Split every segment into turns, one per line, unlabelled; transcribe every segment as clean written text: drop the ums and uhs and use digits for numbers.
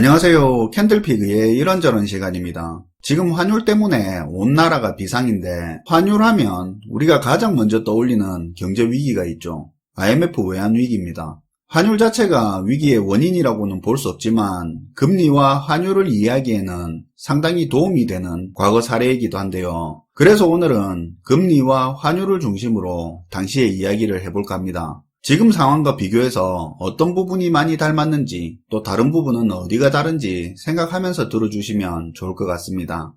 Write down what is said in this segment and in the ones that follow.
안녕하세요. 캔들피그의 이런저런 시간입니다. 지금 환율 때문에 온 나라가 비상인데, 환율하면 우리가 가장 먼저 떠올리는 경제 위기가 있죠. IMF 외환 위기입니다. 환율 자체가 위기의 원인이라고는 볼 수 없지만 금리와 환율을 이해하기에는 상당히 도움이 되는 과거 사례이기도 한데요. 그래서 오늘은 금리와 환율을 중심으로 당시의 이야기를 해볼까 합니다. 지금 상황과 비교해서 어떤 부분이 많이 닮았는지, 또 다른 부분은 어디가 다른지 생각하면서 들어주시면 좋을 것 같습니다.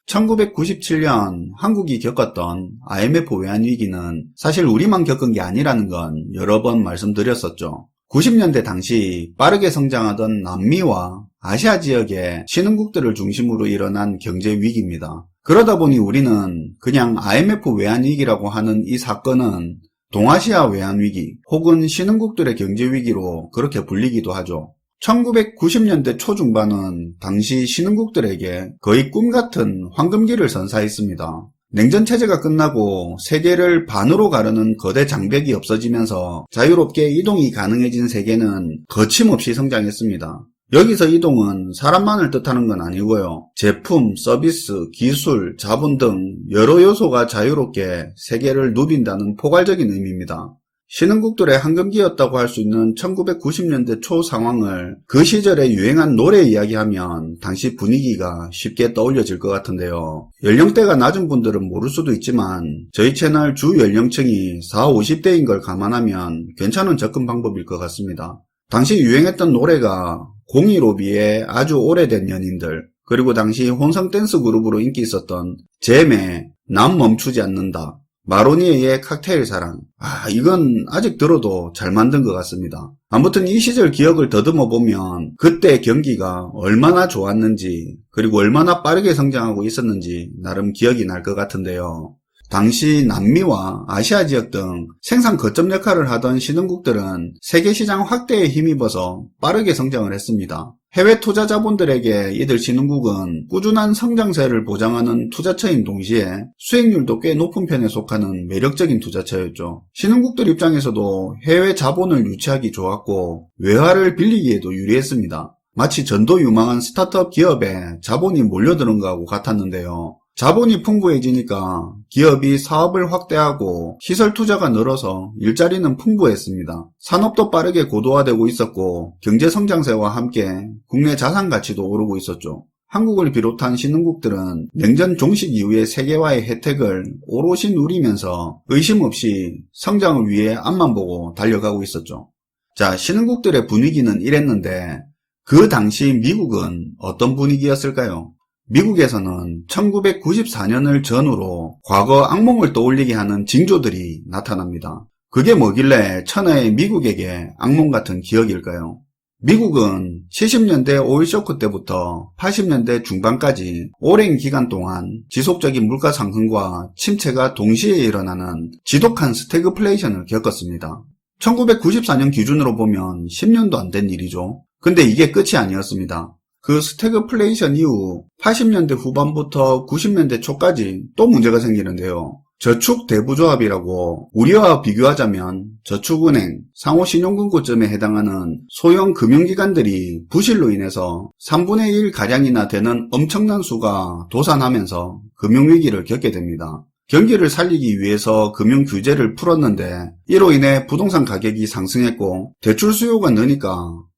1997년 한국이 겪었던 IMF 외환위기는 사실 우리만 겪은 게 아니라는 건 여러 번 말씀드렸었죠. 90년대 당시 빠르게 성장하던 남미와 아시아 지역의 신흥국들을 중심으로 일어난 경제 위기입니다. 그러다 보니 우리는 그냥 IMF 외환위기라고 하는 이 사건은 동아시아 외환위기 혹은 신흥국들의 경제위기로 그렇게 불리기도 하죠. 1990년대 초중반은 당시 신흥국들에게 거의 꿈같은 황금기를 선사했습니다. 냉전체제가 끝나고 세계를 반으로 가르는 거대 장벽이 없어지면서 자유롭게 이동이 가능해진 세계는 거침없이 성장했습니다. 여기서 이동은 사람만을 뜻하는 건 아니고요. 제품, 서비스, 기술, 자본 등 여러 요소가 자유롭게 세계를 누빈다는 포괄적인 의미입니다. 신흥국들의 황금기였다고 할 수 있는 1990년대 초 상황을 그 시절에 유행한 노래 이야기하면 당시 분위기가 쉽게 떠올려질 것 같은데요. 연령대가 낮은 분들은 모를 수도 있지만 저희 채널 주 연령층이 40, 50대인 걸 감안하면 괜찮은 접근 방법일 것 같습니다. 당시 유행했던 노래가 015B의 아주 오래된 연인들, 그리고 당시 혼성 댄스 그룹으로 인기 있었던 잼의 난 멈추지 않는다, 마로니에의 칵테일 사랑. 이건 아직 들어도 잘 만든 것 같습니다. 아무튼 이 시절 기억을 더듬어 보면 그때 경기가 얼마나 좋았는지, 그리고 얼마나 빠르게 성장하고 있었는지 나름 기억이 날 것 같은데요. 당시 남미와 아시아 지역 등 생산 거점 역할을 하던 신흥국들은 세계시장 확대에 힘입어서 빠르게 성장을 했습니다. 해외 투자 자본들에게 이들 신흥국은 꾸준한 성장세를 보장하는 투자처인 동시에 수익률도 꽤 높은 편에 속하는 매력적인 투자처였죠. 신흥국들 입장에서도 해외 자본을 유치하기 좋았고 외화를 빌리기에도 유리했습니다. 마치 전도 유망한 스타트업 기업에 자본이 몰려드는 것하고 같았는데요. 자본이 풍부해지니까 기업이 사업을 확대하고 시설 투자가 늘어서 일자리는 풍부했습니다. 산업도 빠르게 고도화되고 있었고 경제 성장세와 함께 국내 자산 가치도 오르고 있었죠. 한국을 비롯한 신흥국들은 냉전 종식 이후의 세계화의 혜택을 오롯이 누리면서 의심 없이 성장을 위해 앞만 보고 달려가고 있었죠. 자, 신흥국들의 분위기는 이랬는데 그 당시 미국은 어떤 분위기였을까요? 미국에서는 1994년을 전후로 과거 악몽을 떠올리게 하는 징조들이 나타납니다. 그게 뭐길래 천하의 미국에게 악몽 같은 기억일까요? 미국은 70년대 오일 쇼크 때부터 80년대 중반까지 오랜 기간 동안 지속적인 물가 상승과 침체가 동시에 일어나는 지독한 스태그플레이션을 겪었습니다. 1994년 기준으로 보면 10년도 안 된 일이죠. 근데 이게 끝이 아니었습니다. 그 스태그플레이션 이후 80년대 후반부터 90년대 초까지 또 문제가 생기는데요. 저축 대부조합이라고 우리와 비교하자면 저축은행, 상호신용금고점에 해당하는 소형 금융기관들이 부실로 인해서 3분의 1 가량이나 되는 엄청난 수가 도산하면서 금융위기를 겪게 됩니다. 경기를 살리기 위해서 금융규제를 풀었는데 이로 인해 부동산 가격이 상승했고 대출 수요가 느니까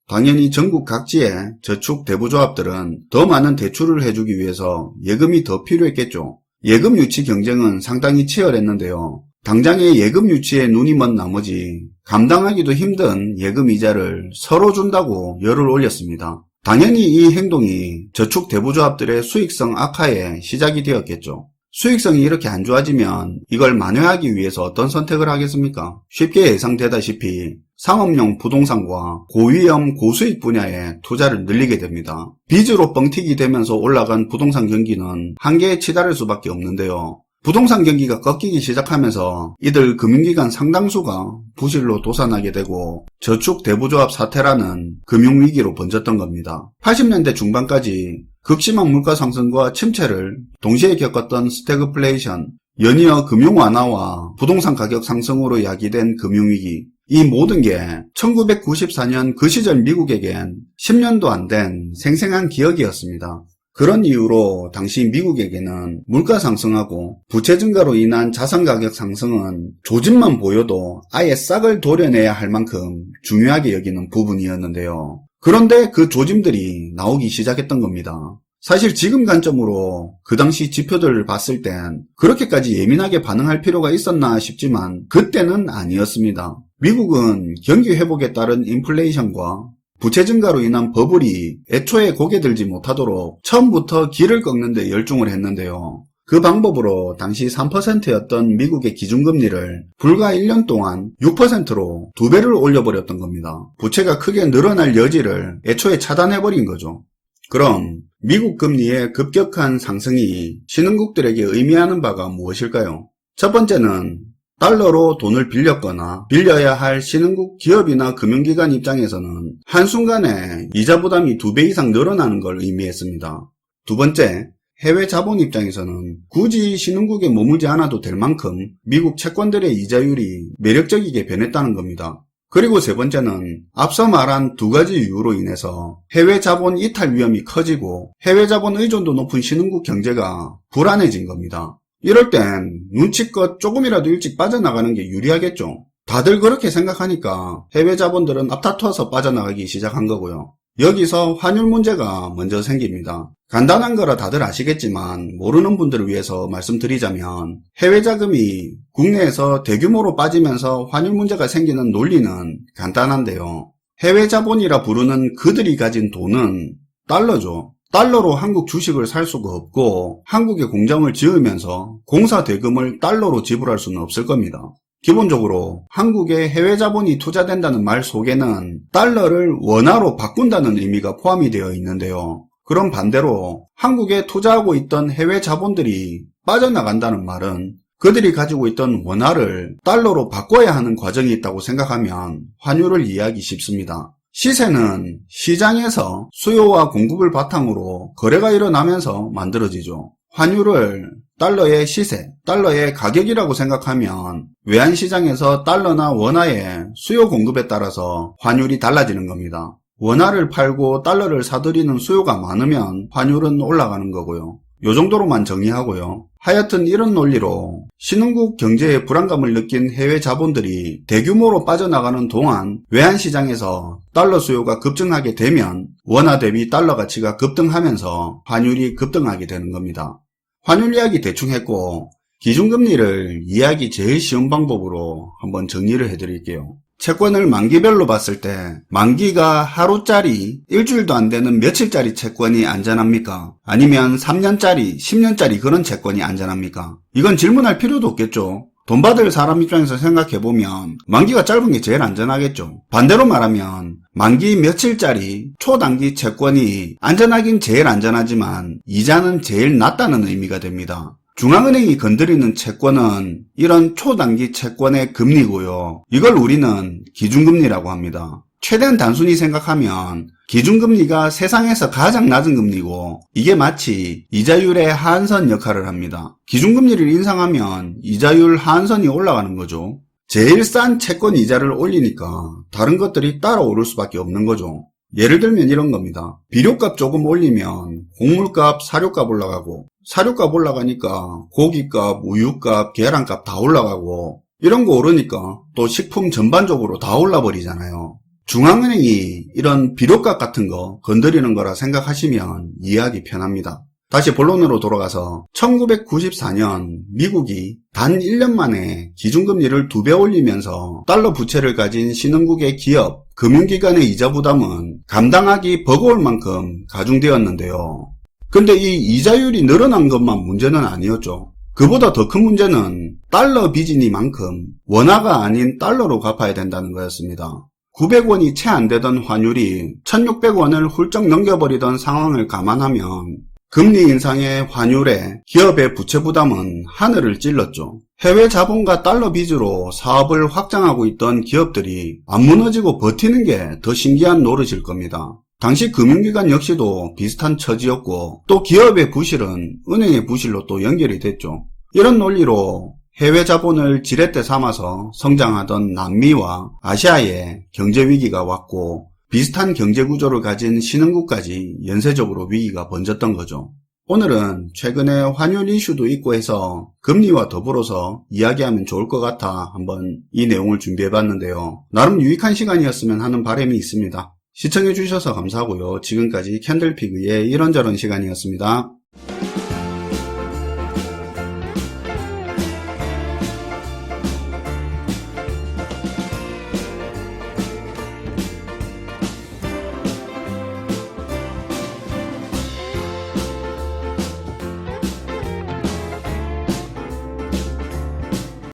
당연히 전국 각지의 저축 대부조합들은 더 많은 대출을 해주기 위해서 예금이 더 필요했겠죠. 예금 유치 경쟁은 상당히 치열했는데요. 당장의 예금 유치에 눈이 먼 나머지 감당하기도 힘든 예금 이자를 서로 준다고 열을 올렸습니다. 당연히 이 행동이 저축 대부조합들의 수익성 악화의 시작이 되었겠죠. 수익성이 이렇게 안 좋아지면 이걸 만회하기 위해서 어떤 선택을 하겠습니까? 쉽게 예상되다시피 상업용 부동산과 고위험 고수익 분야에 투자를 늘리게 됩니다. 빚으로 뻥튀기 되면서 올라간 부동산 경기는 한계에 치달을 수밖에 없는데요. 부동산 경기가 꺾이기 시작하면서 이들 금융기관 상당수가 부실로 도산하게 되고 저축 대부조합 사태라는 금융위기로 번졌던 겁니다. 80년대 중반까지 극심한 물가 상승과 침체를 동시에 겪었던 스태그플레이션, 연이어 금융 완화와 부동산 가격 상승으로 야기된 금융위기, 이 모든 게 1994년 그 시절 미국에겐 10년도 안 된 생생한 기억이었습니다. 그런 이유로 당시 미국에게는 물가 상승하고 부채 증가로 인한 자산 가격 상승은 조짐만 보여도 아예 싹을 도려내야 할 만큼 중요하게 여기는 부분이었는데요. 그런데 그 조짐들이 나오기 시작했던 겁니다. 사실 지금 관점으로 그 당시 지표들을 봤을 땐 그렇게까지 예민하게 반응할 필요가 있었나 싶지만 그때는 아니었습니다. 미국은 경기 회복에 따른 인플레이션과 부채 증가로 인한 버블이 애초에 고개 들지 못하도록 처음부터 길을 꺾는 데 열중을 했는데요. 그 방법으로 당시 3%였던 미국의 기준금리를 불과 1년 동안 6%로 2배를 올려버렸던 겁니다. 부채가 크게 늘어날 여지를 애초에 차단해버린 거죠. 그럼 미국 금리의 급격한 상승이 신흥국들에게 의미하는 바가 무엇일까요? 첫 번째는 달러로 돈을 빌렸거나 빌려야 할 신흥국 기업이나 금융기관 입장에서는 한순간에 이자 부담이 2배 이상 늘어나는 걸 의미했습니다. 두 번째, 해외 자본 입장에서는 굳이 신흥국에 머물지 않아도 될 만큼 미국 채권들의 이자율이 매력적이게 변했다는 겁니다. 그리고 세 번째는 앞서 말한 두 가지 이유로 인해서 해외 자본 이탈 위험이 커지고 해외 자본 의존도 높은 신흥국 경제가 불안해진 겁니다. 이럴 땐 눈치껏 조금이라도 일찍 빠져나가는 게 유리하겠죠. 다들 그렇게 생각하니까 해외 자본들은 앞다퉈서 빠져나가기 시작한 거고요. 여기서 환율 문제가 먼저 생깁니다. 간단한 거라 다들 아시겠지만 모르는 분들을 위해서 말씀드리자면 해외 자금이 국내에서 대규모로 빠지면서 환율 문제가 생기는 논리는 간단한데요. 해외 자본이라 부르는 그들이 가진 돈은 달러죠. 달러로 한국 주식을 살 수가 없고 한국에 공장을 지으면서 공사 대금을 달러로 지불할 수는 없을 겁니다. 기본적으로 한국에 해외 자본이 투자된다는 말 속에는 달러를 원화로 바꾼다는 의미가 포함이 되어 있는데요. 그럼 반대로 한국에 투자하고 있던 해외 자본들이 빠져나간다는 말은 그들이 가지고 있던 원화를 달러로 바꿔야 하는 과정이 있다고 생각하면 환율을 이해하기 쉽습니다. 시세는 시장에서 수요와 공급을 바탕으로 거래가 일어나면서 만들어지죠. 환율을 달러의 시세, 달러의 가격이라고 생각하면 외환시장에서 달러나 원화의 수요 공급에 따라서 환율이 달라지는 겁니다. 원화를 팔고 달러를 사들이는 수요가 많으면 환율은 올라가는 거고요. 요 정도로만 정리하고요. 하여튼 이런 논리로 신흥국 경제에 불안감을 느낀 해외 자본들이 대규모로 빠져나가는 동안 외환시장에서 달러 수요가 급증하게 되면 원화 대비 달러 가치가 급등하면서 환율이 급등하게 되는 겁니다. 환율 이야기 대충 했고 기준금리를 이해하기 제일 쉬운 방법으로 한번 정리를 해드릴게요. 채권을 만기별로 봤을 때 만기가 하루짜리, 일주일도 안 되는 며칠짜리 채권이 안전합니까? 아니면 3년짜리, 10년짜리 그런 채권이 안전합니까? 이건 질문할 필요도 없겠죠. 돈 받을 사람 입장에서 생각해보면 만기가 짧은 게 제일 안전하겠죠. 반대로 말하면 만기 며칠짜리 초단기 채권이 안전하긴 제일 안전하지만 이자는 제일 낮다는 의미가 됩니다. 중앙은행이 건드리는 채권은 이런 초단기 채권의 금리고요. 이걸 우리는 기준금리라고 합니다. 최대한 단순히 생각하면 기준금리가 세상에서 가장 낮은 금리고 이게 마치 이자율의 하한선 역할을 합니다. 기준금리를 인상하면 이자율 하한선이 올라가는 거죠. 제일 싼 채권 이자를 올리니까 다른 것들이 따라 오를 수밖에 없는 거죠. 예를 들면 이런 겁니다. 비료값 조금 올리면 곡물값, 사료값 올라가고 사료값 올라가니까 고기값, 우유값, 계란값 다 올라가고 이런 거 오르니까 또 식품 전반적으로 다 올라버리잖아요. 중앙은행이 이런 비료값 같은 거 건드리는 거라 생각하시면 이해하기 편합니다. 다시 본론으로 돌아가서 1994년 미국이 단 1년 만에 기준금리를 2배 올리면서 달러 부채를 가진 신흥국의 기업, 금융기관의 이자 부담은 감당하기 버거울 만큼 가중되었는데요. 근데 이 이자율이 늘어난 것만 문제는 아니었죠. 그보다 더 큰 문제는 달러 빚이니만큼 원화가 아닌 달러로 갚아야 된다는 거였습니다. 900원이 채 안 되던 환율이 1600원을 훌쩍 넘겨버리던 상황을 감안하면 금리 인상의 환율에 기업의 부채 부담은 하늘을 찔렀죠. 해외 자본과 달러 빚으로 사업을 확장하고 있던 기업들이 안 무너지고 버티는 게 더 신기한 노릇일 겁니다. 당시 금융기관 역시도 비슷한 처지였고 또 기업의 부실은 은행의 부실로 또 연결이 됐죠. 이런 논리로 해외 자본을 지렛대 삼아서 성장하던 남미와 아시아에 경제 위기가 왔고 비슷한 경제 구조를 가진 신흥국까지 연쇄적으로 위기가 번졌던 거죠. 오늘은 최근에 환율 이슈도 있고 해서 금리와 더불어서 이야기하면 좋을 것 같아 한번 이 내용을 준비해봤는데요. 나름 유익한 시간이었으면 하는 바람이 있습니다. 시청해주셔서 감사하고요. 지금까지 캔들피그의 이런저런 시간이었습니다.